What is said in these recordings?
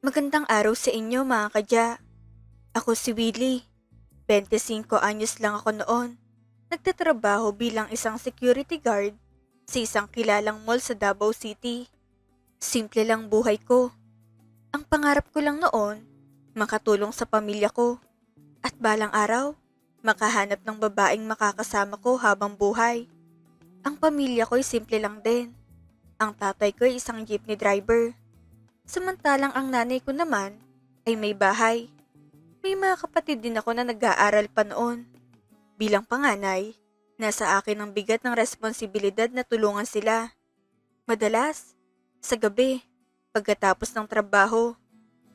Magandang araw sa inyo mga kadya. Ako si Willie. 25 anyos lang ako noon. Nagtatrabaho bilang isang security guard sa isang kilalang mall sa Davao City. Simple lang buhay ko. Ang pangarap ko lang noon, makatulong sa pamilya ko. At balang araw, makahanap ng babaeng makakasama ko habang buhay. Ang pamilya ko'y simple lang din. Ang tatay ko ay isang jeepney driver. Samantalang ang nanay ko naman ay may bahay. May mga kapatid din ako na nag-aaral pa noon. Bilang panganay, nasa akin ang bigat ng responsibilidad na tulungan sila. Madalas, sa gabi, pagkatapos ng trabaho,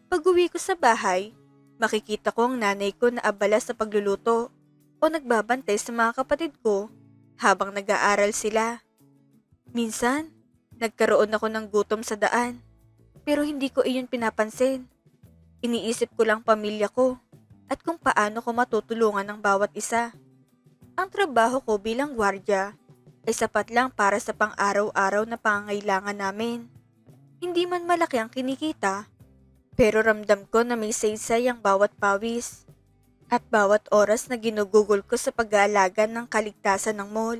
pag-uwi ko sa bahay, makikita ko ang nanay ko na abala sa pagluluto o nagbabantay sa mga kapatid ko habang nag-aaral sila. Minsan, nagkaroon ako ng gutom sa daan, pero hindi ko iyon pinapansin. Iniisip ko lang pamilya ko at kung paano ko matutulungan ng bawat isa. Ang trabaho ko bilang gwardya ay sapat lang para sa pang-araw-araw na pangangailangan namin. Hindi man malaki ang kinikita, pero ramdam ko na may saysay ang bawat pawis at bawat oras na ginugugol ko sa pag-aalaga ng kaligtasan ng mall.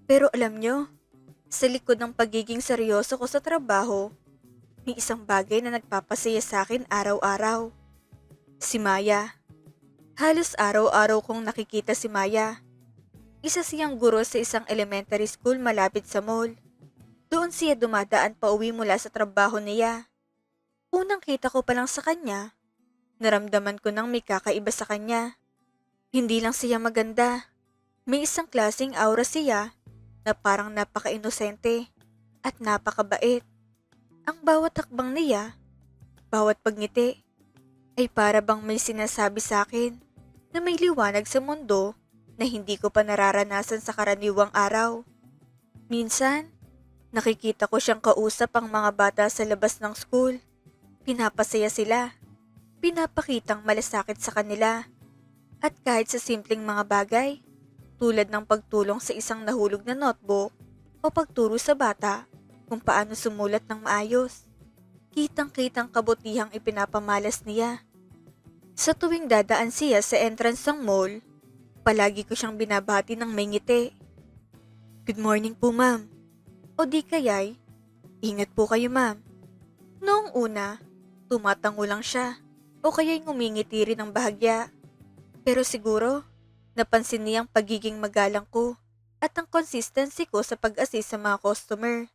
Pero alam nyo, sa likod ng pagiging seryoso ko sa trabaho, may isang bagay na nagpapasaya sa akin araw-araw. Si Maya. Halos araw-araw kong nakikita si Maya. Isa siyang guro sa isang elementary school malapit sa mall. Doon siya dumadaan pa uwi mula sa trabaho niya. Unang kita ko pa lang sa kanya, naramdaman ko nang may kakaiba sa kanya. Hindi lang siya maganda. May isang klaseng aura siya na parang napaka-inosente at napakabait. Ang bawat hakbang niya, bawat pagngiti, ay para bang may sinasabi sa akin na may liwanag sa mundo na hindi ko pa nararanasan sa karaniwang araw. Minsan, nakikita ko siyang kausap ang mga bata sa labas ng school. Pinapasaya sila, pinapakitang malasakit sa kanila. At kahit sa simpleng mga bagay, tulad ng pagtulong sa isang nahulog na notebook o pagturo sa bata kung paano sumulat ng maayos, kitang-kitang kabutihang ipinapamalas niya. Sa tuwing dadaan siya sa entrance ng mall, palagi ko siyang binabati ng may ngiti. Good morning po ma'am. O di kaya'y, ingat po kayo ma'am. Noong una, tumatango lang siya o kaya'y ngumingiti rin ng bahagya. Pero siguro, napansin niyang pagiging magalang ko at ang consistency ko sa pag-assist sa mga customer.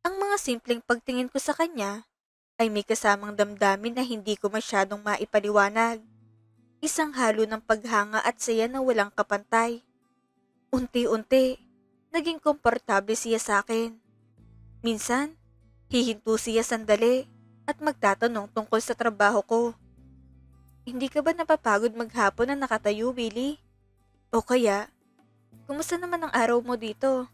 Ang mga simpleng pagtingin ko sa kanya ay may kasamang damdamin na hindi ko masyadong maipaliwanag. Isang halo ng paghanga at saya na walang kapantay. Unti-unti, naging komportable siya sa akin. Minsan, hihinto siya sandali at magtatanong tungkol sa trabaho ko. Hindi ka ba napapagod maghapon na nakatayo, Willie? O kaya, kumusta naman ang araw mo dito?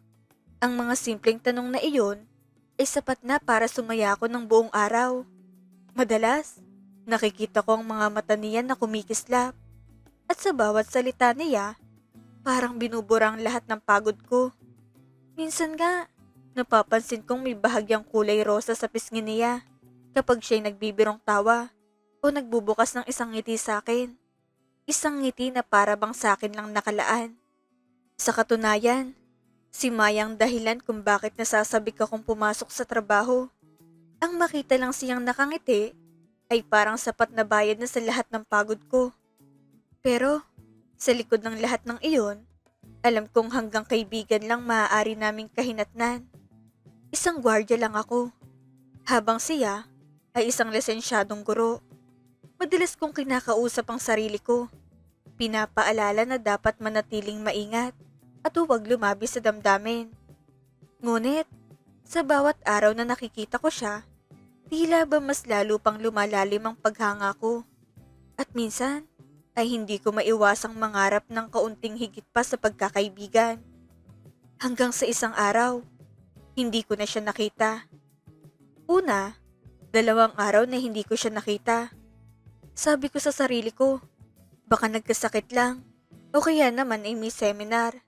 Ang mga simpleng tanong na iyon ay sapat na para sumaya ako ng buong araw. Madalas, nakikita ko ang mga mata niya na kumikislap at sa bawat salita niya, parang binubura ang lahat ng pagod ko. Minsan nga, napapansin kong may bahagyang kulay rosa sa pisngi niya kapag siya'y nagbibirong tawa o nagbubukas ng isang ngiti sa akin. Isang ngiti na para bang sa akin lang nakalaan. Sa katunayan, si Mayang dahilan kung bakit nasasabik akong pumasok sa trabaho. Ang makita lang siyang nakangiti ay parang sapat na bayad na sa lahat ng pagod ko. Pero sa likod ng lahat ng iyon, alam kong hanggang kaibigan lang maaari naming kahinatnan. Isang gwardiya lang ako, habang siya ay isang lisensyadong guro. Madalas kong kinakausap ang sarili ko. Pinapaalala na dapat manatiling maingat at huwag lumabi sa damdamin. Ngunit, sa bawat araw na nakikita ko siya, tila ba mas lalo pang lumalalim ang paghanga ko. At minsan, ay hindi ko maiwasang mangarap ng kaunting higit pa sa pagkakaibigan. Hanggang sa isang araw, hindi ko na siya nakita. Una, 2 araw na hindi ko siya nakita. Sabi ko sa sarili ko, baka nagkasakit lang o kaya naman ay may seminar.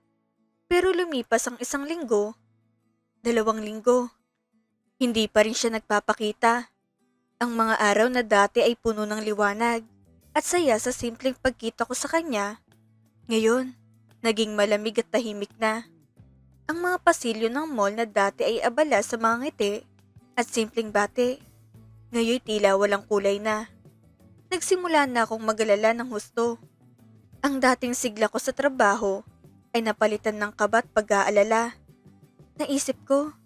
Pero lumipas ang 1 linggo, 2 linggo, hindi pa rin siya nagpapakita. Ang mga araw na dati ay puno ng liwanag at saya sa simpleng pagkita ko sa kanya, ngayon, naging malamig at tahimik na. Ang mga pasilyo ng mall na dati ay abala sa mga ngiti at simpleng bati, ngayon tila walang kulay na. Nagsimula na akong magalala ng husto. Ang dating sigla ko sa trabaho ay napalitan ng kaba at pag-aalala. Naisip ko,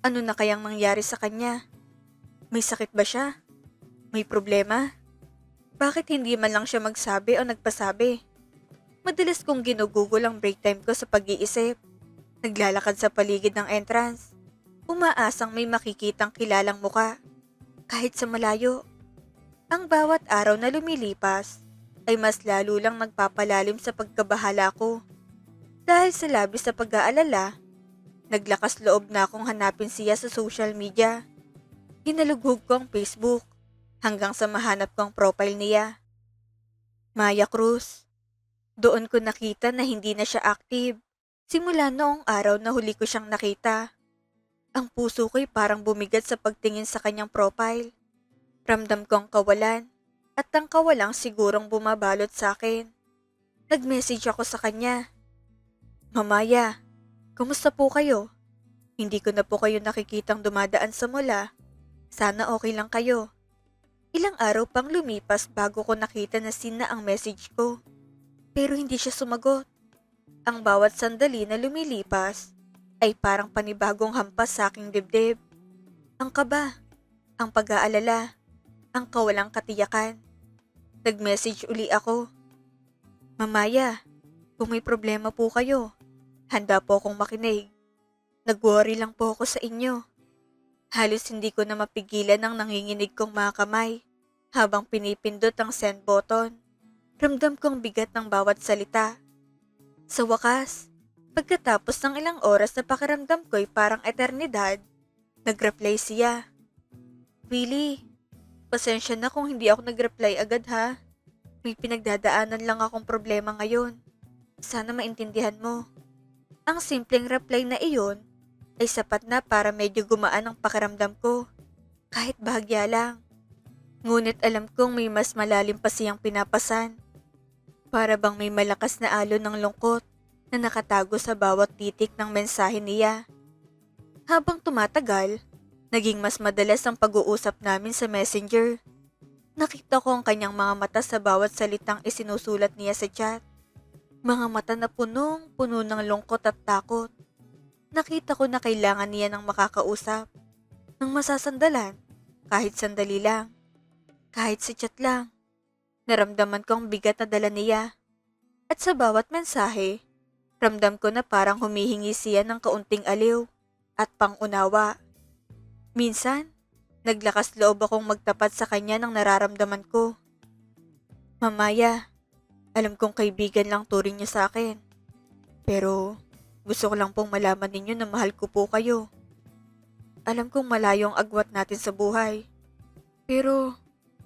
ano na kayang mangyari sa kanya? May sakit ba siya? May problema? Bakit hindi man lang siya magsabi o nagpasabi? Madalas kong ginugugol ang break time ko sa pag-iisip. Naglalakad sa paligid ng entrance. Umaasang may makikitang kilalang muka. Kahit sa malayo. Ang bawat araw na lumilipas ay mas lalo lang nagpapalalim sa pagkabahala ko. Dahil sa labis na pag-aalala, naglakas loob na akong hanapin siya sa social media. Hinalughog ko ang Facebook hanggang sa mahanap ko ang profile niya. Maya Cruz. Doon ko nakita na hindi na siya active. Simula noong araw na huli ko siyang nakita. Ang puso ko'y parang bumigat sa pagtingin sa kanyang profile. Ramdam ko ang kawalan at ang kawalang sigurong bumabalot sa akin. Nag-message ako sa kanya. Mamaya, kumusta po kayo? Hindi ko na po kayo nakikitang dumadaan sa mall. Sana okay lang kayo. Ilang araw pang lumipas bago ko nakita na seen na ang message ko. Pero hindi siya sumagot. Ang bawat sandali na lumilipas ay parang panibagong hampas sa aking dibdib. Ang kaba, ang pag-aalala, ang kawalang katiyakan. Nag-message uli ako. Mamaya, kung may problema po kayo, handa po akong makinig. Nag-worry lang po ako sa inyo. Halos hindi ko na mapigilan ang nanginginig kong mga kamay habang pinipindot ang send button. Ramdam kong bigat ng bawat salita. Sa wakas, pagkatapos ng ilang oras na pakiramdam ko'y parang eternidad, nag-reply siya. Willie, pasensya na kung hindi ako nag-reply agad ha. May pinagdadaanan lang akong problema ngayon. Sana maintindihan mo. Ang simpleng reply na iyon ay sapat na para medyo gumaan ang pakiramdam ko. Kahit bahagya lang. Ngunit alam kong may mas malalim pa siyang pinapasan. Para bang may malakas na alon ng lungkot na nakatago sa bawat titik ng mensahe niya. Habang tumatagal, naging mas madalas ang pag-uusap namin sa messenger. Nakita ko ang kanyang mga mata sa bawat salitang isinusulat niya sa chat. Mga mata na punong-puno ng lungkot at takot. Nakita ko na kailangan niya ng makakausap. Ng masasandalan, kahit sandali lang. Kahit sa chat lang. Naramdaman ko ang bigat na dala niya. At sa bawat mensahe, ramdam ko na parang humihingi siya ng kaunting aliw at pangunawa. Minsan, naglakas loob akong magtapat sa kanya ng nararamdaman ko. Mamaya, alam kong kaibigan lang turing niyo sa akin. Pero gusto ko lang pong malaman ninyo na mahal ko po kayo. Alam kong malayo ang agwat natin sa buhay. Pero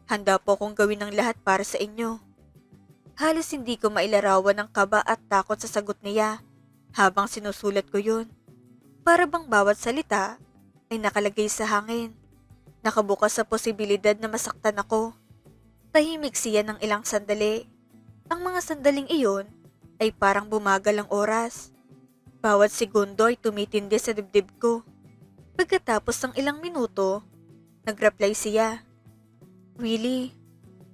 handa po akong gawin ang lahat para sa inyo. Halos hindi ko mailarawan ang kaba at takot sa sagot niya habang sinusulat ko yun. Para bang bawat salita ay nakalagay sa hangin. Nakabukas sa posibilidad na masaktan ako. Tahimik siya ng ilang sandali. Ang mga sandaling iyon ay parang bumagal ang oras. Bawat segundo ay tumitindi sa dibdib ko. Pagkatapos ng ilang minuto, nag-reply siya. Willie,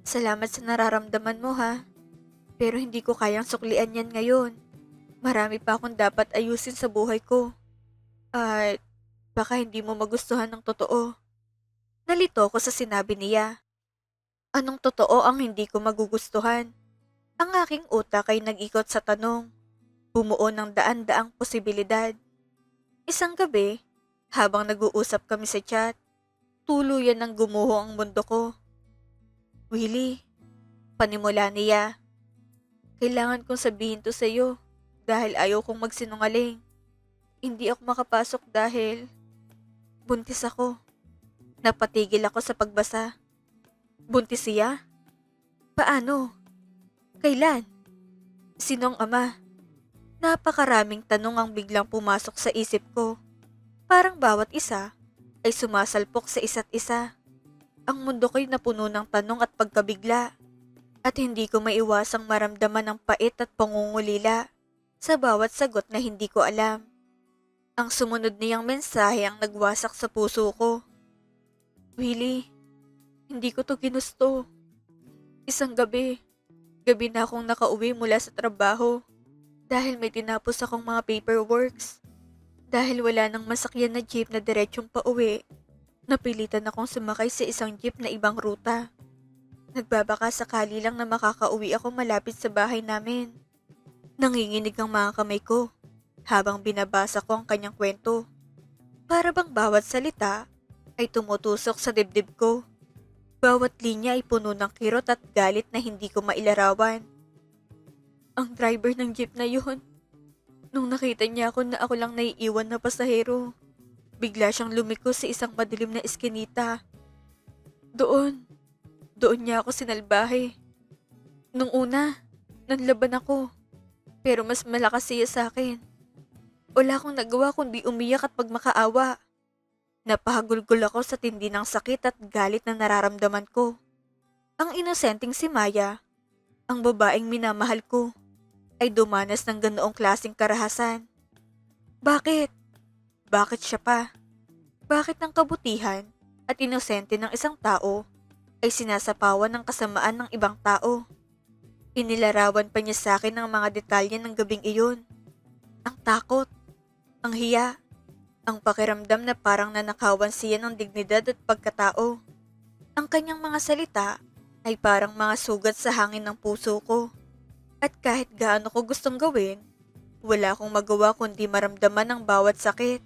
salamat sa nararamdaman mo ha. Pero hindi ko kayang suklian yan ngayon. Marami pa akong dapat ayusin sa buhay ko. At baka hindi mo magustuhan ng totoo. Nalito ko sa sinabi niya. Anong totoo ang hindi ko magugustuhan? Ang aking utak ay nag-ikot sa tanong. Bumuo ng daan-daang posibilidad. Isang gabi, habang nag-uusap kami sa chat, tuluyan ng gumuho ang mundo ko. Willie, panimula niya. Kailangan kong sabihin to sa'yo dahil ayaw kong magsinungaling. Hindi ako makapasok dahil buntis ako. Napatigil ako sa pagbasa. Buntis siya? Paano? Kailan? Sinong ama? Napakaraming tanong ang biglang pumasok sa isip ko. Parang bawat isa ay sumasalpok sa isa't isa. Ang mundo ko'y napuno ng tanong at pagkabigla at hindi ko maiwasang maramdaman ang pait at pangungulila sa bawat sagot na hindi ko alam. Ang sumunod niyang mensahe ang nagwasak sa puso ko. Willie, hindi ko to ginusto. Isang gabi na akong nakauwi mula sa trabaho dahil may tinapos akong mga paperworks. Dahil wala nang masakyan na jeep na diretsong pauwi, napilitan akong sumakay sa isang jeep na ibang ruta. Nagbabaka sakali lang na makakauwi ako malapit sa bahay namin. Nanginginig ang mga kamay ko habang binabasa ko ang kanyang kwento. Para bang bawat salita ay tumutusok sa dibdib ko. Bawat linya ay puno ng kirot at galit na hindi ko mailarawan. Ang driver ng jeep na yun, nung nakita niya ako na ako lang naiiwan na pasahero, bigla siyang lumiko sa isang madilim na eskinita. Doon niya ako sinalbahe. Nung una, nanlaban ako, pero mas malakas siya sa akin. Wala akong nagawa kundi umiyak at magmakaawa. Napahagulgol ako sa tindi ng sakit at galit na nararamdaman ko. Ang inosenteng si Maya, ang babaeng minamahal ko, ay dumanas ng ganoong klaseng karahasan. Bakit? Bakit siya pa? Bakit ang kabutihan at inosente ng isang tao ay sinasapawan ng kasamaan ng ibang tao? Inilarawan pa niya sa akin ang mga detalye ng gabing iyon. Ang takot, ang hiya, ang pakiramdam na parang nanakawan siya ng dignidad at pagkatao. Ang kanyang mga salita ay parang mga sugat sa hangin ng puso ko. At kahit gaano ko gustong gawin, wala akong magawa kundi maramdaman ang bawat sakit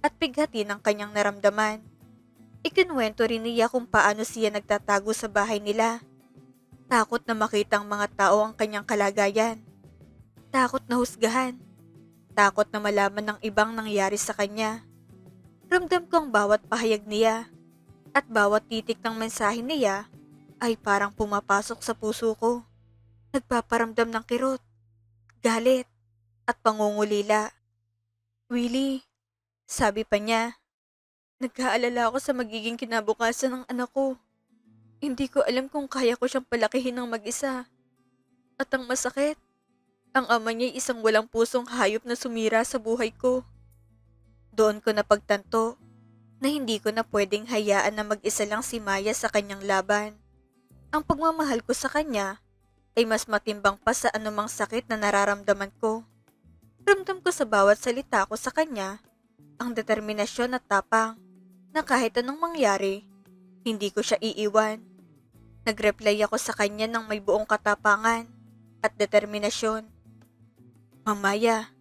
at pighati ng kanyang naramdaman. Ikinuwento rin niya kung paano siya nagtatago sa bahay nila. Takot na makita ang mga tao ang kanyang kalagayan. Takot na husgahan. Takot na malaman ng ibang nangyari sa kanya. Ramdam ko ang bawat pahayag niya at bawat titik ng mensahe niya ay parang pumapasok sa puso ko. Nagpaparamdam ng kirot, galit, at pangungulila. Willie, sabi pa niya, nag-aalala ako sa magiging kinabukasan ng anak ko. Hindi ko alam kung kaya ko siyang palakihin ng mag-isa. At ang masakit, ang ama niya ay isang walang pusong hayop na sumira sa buhay ko. Doon ko napagtanto na hindi ko na pwedeng hayaan na mag-isa lang si Maya sa kanyang laban. Ang pagmamahal ko sa kanya ay mas matimbang pa sa anumang sakit na nararamdaman ko. Ramdam ko sa bawat salita ko sa kanya ang determinasyon at tapang na kahit anong mangyari, hindi ko siya iiwan. Nag-reply ako sa kanya ng may buong katapangan at determinasyon. Mamaya,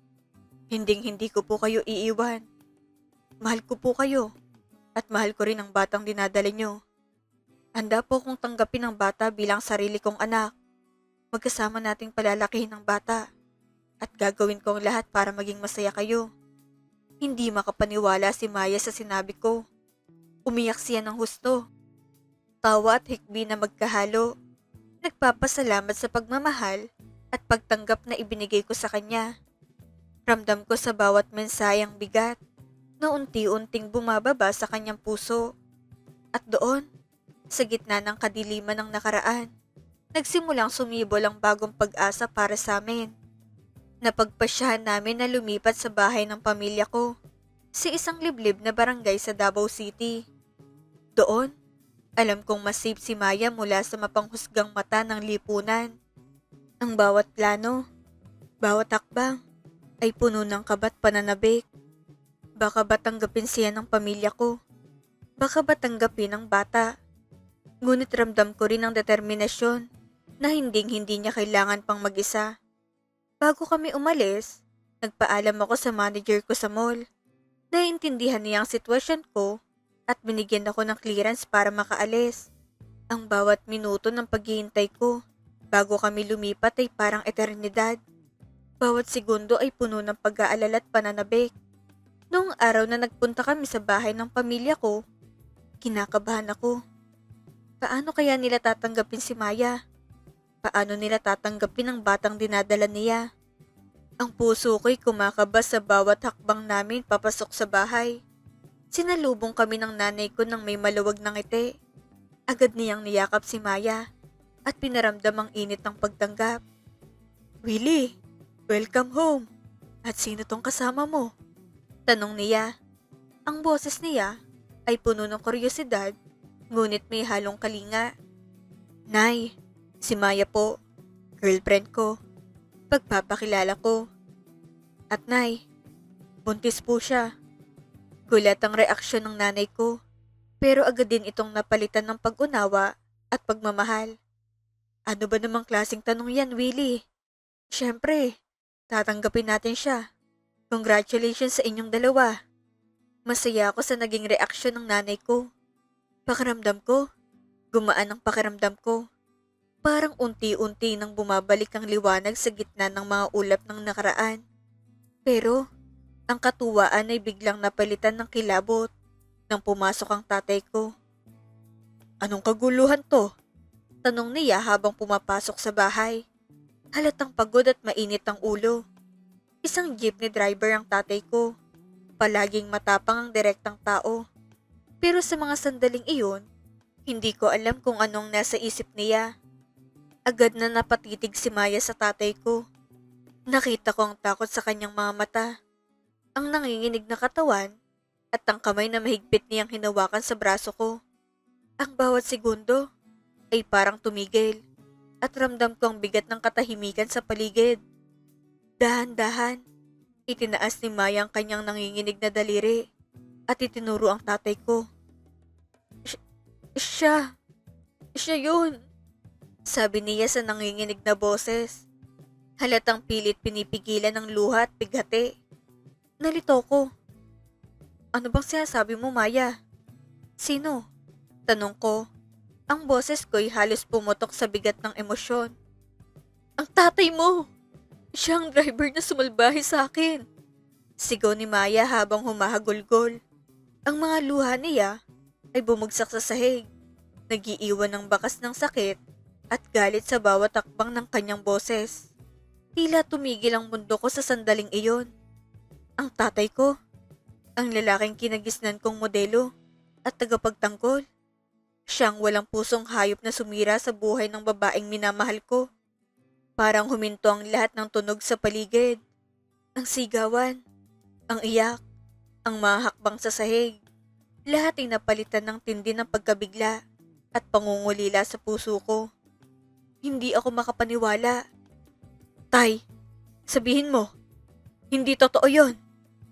hinding-hindi ko po kayo iiwan. Mahal ko po kayo at mahal ko rin ang batang dinadala nyo. Handa po kong tanggapin ang bata bilang sarili kong anak. Magkasama nating palalakihin ang bata at gagawin ko ang lahat para maging masaya kayo. Hindi makapaniwala si Maya sa sinabi ko. Umiyak siya ng husto. Tawa at hikbi na magkahalo. Nagpapasalamat sa pagmamahal at pagtanggap na ibinigay ko sa kanya. Ramdam ko sa bawat mensahe ang bigat na unti-unting bumababa sa kanyang puso. At doon, sa gitna ng kadiliman ng nakaraan, nagsimulang sumibol ang bagong pag-asa para sa amin. Napagpasyahan namin na lumipat sa bahay ng pamilya ko sa isang liblib na barangay sa Davao City. Doon, alam kong mas safe si Maya mula sa mapanghusgang mata ng lipunan. Ang bawat plano, bawat hakbang, ay puno ng kabat pananabik. Baka ba tanggapin siya ng pamilya ko? Baka ba tanggapin ng bata? Ngunit ramdam ko rin ang determinasyon na hinding-hindi niya kailangan pang mag-isa. Bago kami umalis, nagpaalam ako sa manager ko sa mall. Naiintindihan niya ang sitwasyon ko at binigyan ako ng clearance para makaalis. Ang bawat minuto ng paghihintay ko bago kami lumipat ay parang eternidad. Bawat segundo ay puno ng pag-aalala at pananabik. Noong araw na nagpunta kami sa bahay ng pamilya ko, kinakabahan ako. Paano kaya nila tatanggapin si Maya? Paano nila tatanggapin ang batang dinadala niya? Ang puso ko'y kumakabas sa bawat hakbang namin papasok sa bahay. Sinalubong kami ng nanay ko ng may maluwag na ngiti. Agad niyang niyakap si Maya at pinaramdam ang init ng pagtanggap. Willie, welcome home. At sino tong kasama mo? Tanong niya. Ang boses niya ay puno ng kuryosidad, ngunit may halong kalinga. Nay, si Maya po, girlfriend ko. Pagpapakilala ko. At Nay, buntis po siya. Gulat ang reaksyon ng nanay ko, pero agad din itong napalitan ng pag-unawa at pagmamahal. Ano ba namang klaseng tanong yan, Willie? Siyempre, tatanggapin natin siya. Congratulations sa inyong dalawa. Masaya ako sa naging reaksyon ng nanay ko. Pakiramdam ko, gumaan ang pakiramdam ko. Parang unti-unti nang bumabalik ang liwanag sa gitna ng mga ulap ng nakaraan. Pero, ang katuwaan ay biglang napalitan ng kilabot nang pumasok ang tatay ko. Anong kaguluhan to? Tanong niya habang pumapasok sa bahay. Halatang pagod at mainit ang ulo. Isang jeepney driver ang tatay ko. Palaging matapang ang direktang tao. Pero sa mga sandaling iyon, hindi ko alam kung anong nasa isip niya. Agad na napatitig si Maya sa tatay ko. Nakita ko ang takot sa kanyang mga mata, ang nanginginig na katawan, at ang kamay na mahigpit niyang hinawakan sa braso ko. Ang bawat segundo ay parang tumigil at ramdam ko ang bigat ng katahimikan sa paligid. Dahan-dahan, itinaas ni Maya ang kanyang nanginginig na daliri at itinuro ang tatay ko. Siya yun, sabi niya sa nanginginig na boses. Halatang pilit pinipigilan ng luha at bighati. Nalito ko. Ano bang sinasabi mo, Maya? Sino? Tanong ko. Ang boses ko'y halos pumutok sa bigat ng emosyon. Ang tatay mo! Siya ang driver na sumalbahe sa akin. Sigaw ni Maya habang humahagulgol. Ang mga luha niya ay bumagsak sa sahig. Nagiiwan ng bakas ng sakit at galit sa bawat takbang ng kanyang boses. Tila tumigil ang mundo ko sa sandaling iyon. Ang tatay ko, ang lalaking kinagisnan kong modelo at tagapagtanggol. Siyang walang pusong hayop na sumira sa buhay ng babaeng minamahal ko. Parang huminto ang lahat ng tunog sa paligid. Ang sigawan, ang iyak, ang mga hakbang sa sahig. Lahat ay napalitan ng tindi ng pagkabigla at pangungulila sa puso ko. Hindi ako makapaniwala. Tay, sabihin mo, hindi totoo yon.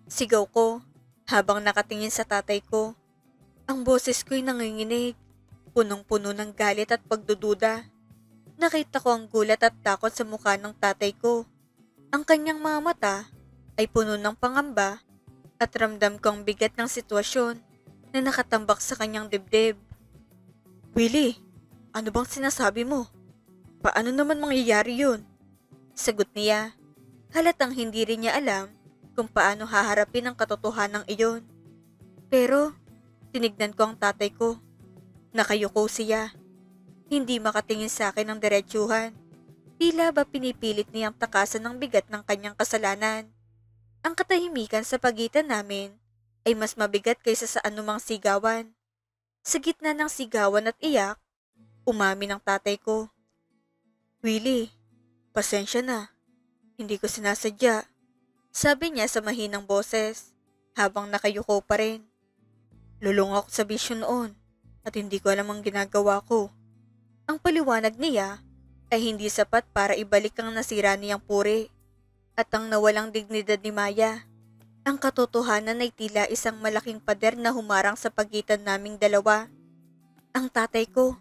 Sigaw ko habang nakatingin sa tatay ko. Ang boses ko'y nanginginig, punong-puno ng galit at pagdududa. Nakita ko ang gulat at takot sa mukha ng tatay ko. Ang kanyang mga mata ay puno ng pangamba at ramdam ko ang bigat ng sitwasyon na nakatambak sa kanyang dibdib. Willie, ano bang sinasabi mo? Paano naman mangyayari yun? Sagot niya. Halatang hindi rin niya alam kung paano haharapin ang katotohanan iyon. Pero, tinignan ko ang tatay ko. Nakayuko siya. Hindi makatingin sa akin ng diretsuhan. Tila ba pinipilit niyang takasan ng bigat ng kanyang kasalanan. Ang katahimikan sa pagitan namin ay mas mabigat kaysa sa anumang sigawan. Sa gitna ng sigawan at iyak, umamin ang tatay ko. Willie, pasensya na. Hindi ko sinasadya. Sabi niya sa mahinang boses, habang nakayuko pa rin. Lulong ako sa bisyo noon at hindi ko alam ang ginagawa ko. Ang paliwanag niya ay hindi sapat para ibalik ang nasira niyang puri at ang nawalang dignidad ni Maya. Ang katotohanan ay tila isang malaking pader na humarang sa pagitan naming dalawa. Ang tatay ko,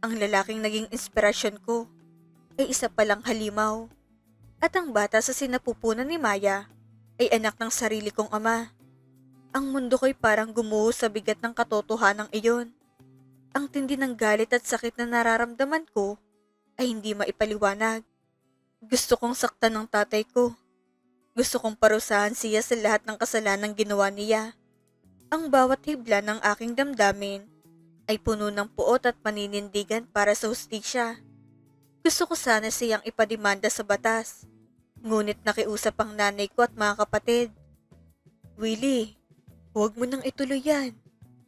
ang lalaking naging inspirasyon ko, ay isa palang halimaw. At ang bata sa sinapupunan ni Maya ay anak ng sarili kong ama. Ang mundo ko'y parang gumuho sa bigat ng katotohanang iyon. Ang tindi ng galit at sakit na nararamdaman ko ay hindi maipaliwanag. Gusto kong saktan ng tatay ko. Gusto kong parusahan siya sa lahat ng kasalanang ginawa niya. Ang bawat hibla ng aking damdamin ay puno ng puot at paninindigan para sa hustisya. Gusto ko sana siyang ipademanda sa batas. Ngunit nakiusap ang nanay ko at mga kapatid. Willie, huwag mo nang ituloy yan.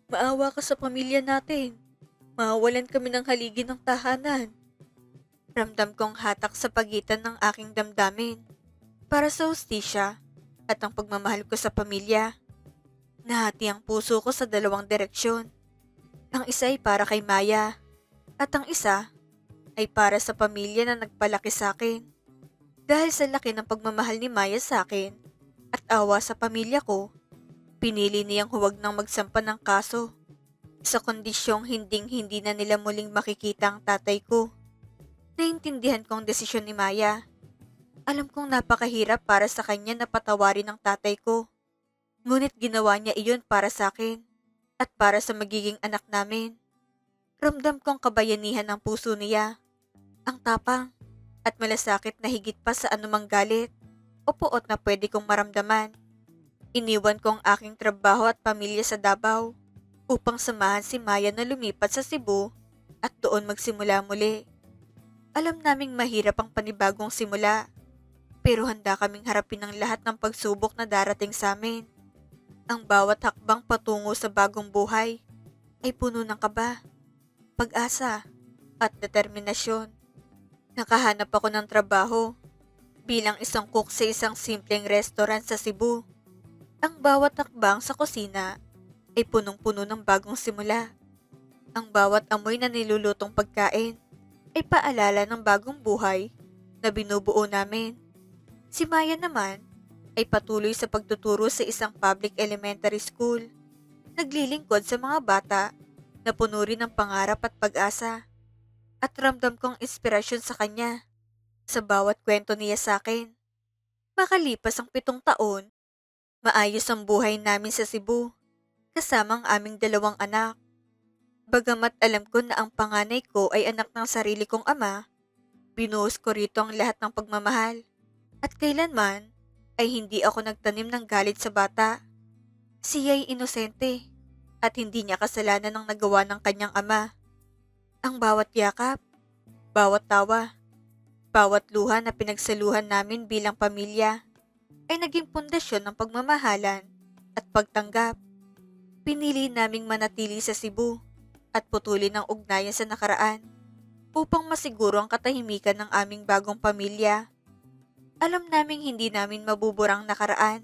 Maawa ka sa pamilya natin. Mawawalan kami ng haligi ng tahanan. Ramdam kong hatak sa pagitan ng aking damdamin para sa hustisya at ang pagmamahal ko sa pamilya. Nahati ang puso ko sa dalawang direksyon. Ang isa ay para kay Maya at ang isa ay para sa pamilya na nagpalaki sa akin. Dahil sa laki ng pagmamahal ni Maya sa akin at awa sa pamilya ko, pinili niyang huwag nang magsampa ng kaso sa kondisyong hinding-hindi na nila muling makikita ang tatay ko. Naintindihan ko ang desisyon ni Maya. Alam kong napakahirap para sa kanya na patawarin ang tatay ko. Ngunit ginawa niya iyon para sa akin at para sa magiging anak namin. Ramdam kong kabayanihan ng puso niya. Ang tapang at malasakit na higit pa sa anumang galit o puot na pwede kong maramdaman. Iniwan ko ang aking trabaho at pamilya sa Davao upang samahan si Maya na lumipat sa Cebu at doon magsimula muli. Alam naming mahirap ang panibagong simula, pero handa kaming harapin ang lahat ng pagsubok na darating sa amin. Ang bawat hakbang patungo sa bagong buhay ay puno ng kaba, pag-asa at determinasyon. Nakahanap ako ng trabaho bilang isang cook sa isang simpleng restaurant sa Cebu. Ang bawat hakbang sa kusina ay punong-puno ng bagong simula. Ang bawat amoy na nilulutong pagkain ay paalala ng bagong buhay na binubuo namin. Si Maya naman ay patuloy sa pagtuturo sa isang public elementary school. Naglilingkod sa mga bata na puno rin ng pangarap at pag-asa. At ramdam kong inspirasyon sa kanya sa bawat kwento niya sa akin. Makalipas ang 7 taon, maayos ang buhay namin sa Cebu kasama ang aming 2 anak. Bagamat alam ko na ang panganay ko ay anak ng sarili kong ama, binuhos ko rito ang lahat ng pagmamahal at kailanman ay hindi ako nagtanim ng galit sa bata. Siya ay inosente at hindi niya kasalanan ng nagawa ng kanyang ama. Ang bawat yakap, bawat tawa, bawat luha na pinagsaluhan namin bilang pamilya ay naging pundasyon ng pagmamahalan at pagtanggap. Pinili naming manatili sa Cebu at putulin ang ugnayan sa nakaraan upang masiguro ang katahimikan ng aming bagong pamilya. Alam naming hindi namin mabuburang nakaraan,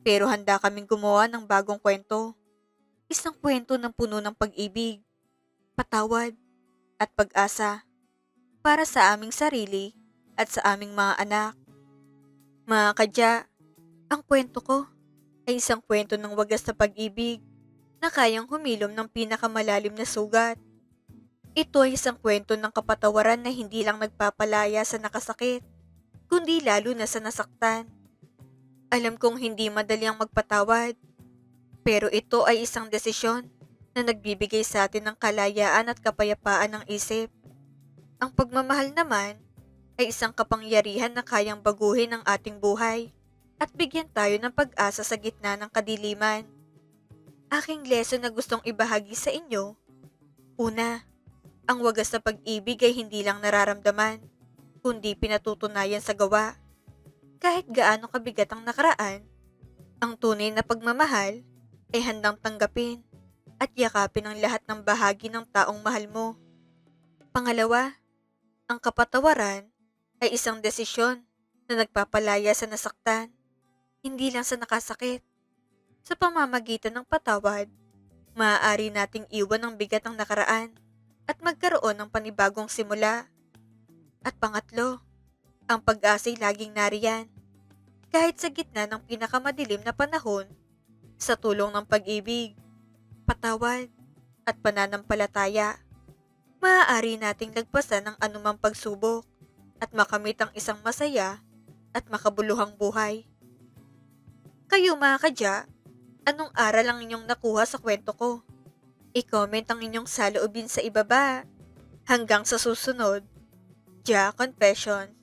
pero handa kaming gumawa ng bagong kwento. Isang kwento ng puno ng pag-ibig, patawad, at pag-asa para sa aming sarili at sa aming mga anak. Mga kadya, ang kwento ko ay isang kwento ng wagas na pag-ibig na kayang humilom ng pinakamalalim na sugat. Ito ay isang kwento ng kapatawaran na hindi lang nagpapalaya sa nakasakit, kundi lalo na sa nasaktan. Alam kong hindi madali ang magpatawad, pero ito ay isang desisyon na nagbibigay sa atin ng kalayaan at kapayapaan ng isip. Ang pagmamahal naman ay isang kapangyarihan na kayang baguhin ang ating buhay at bigyan tayo ng pag-asa sa gitna ng kadiliman. Aking lesson na gustong ibahagi sa inyo. Una, ang wagas na pag-ibig ay hindi lang nararamdaman, kundi pinatutunayan sa gawa. Kahit gaano kabigat ang nakaraan, ang tunay na pagmamahal ay handang tanggapin at yakapin ang lahat ng bahagi ng taong mahal mo. Pangalawa, ang kapatawaran ay isang desisyon na nagpapalaya sa nasaktan, hindi lang sa nakasakit. Sa pamamagitan ng patawad, maaari nating iwan ang bigat ng nakaraan at magkaroon ng panibagong simula. At pangatlo, ang pag-asa'y laging nariyan. Kahit sa gitna ng pinakamadilim na panahon, sa tulong ng pag-ibig, patawad, at pananampalataya, maaari nating lagpasan ang anumang pagsubok at makamit ang isang masaya at makabuluhang buhay. Kayo mga kadya, anong aral ang inyong nakuha sa kwento ko? I-comment ang inyong saloobin sa ibaba. Hanggang sa susunod, Ja Confessions.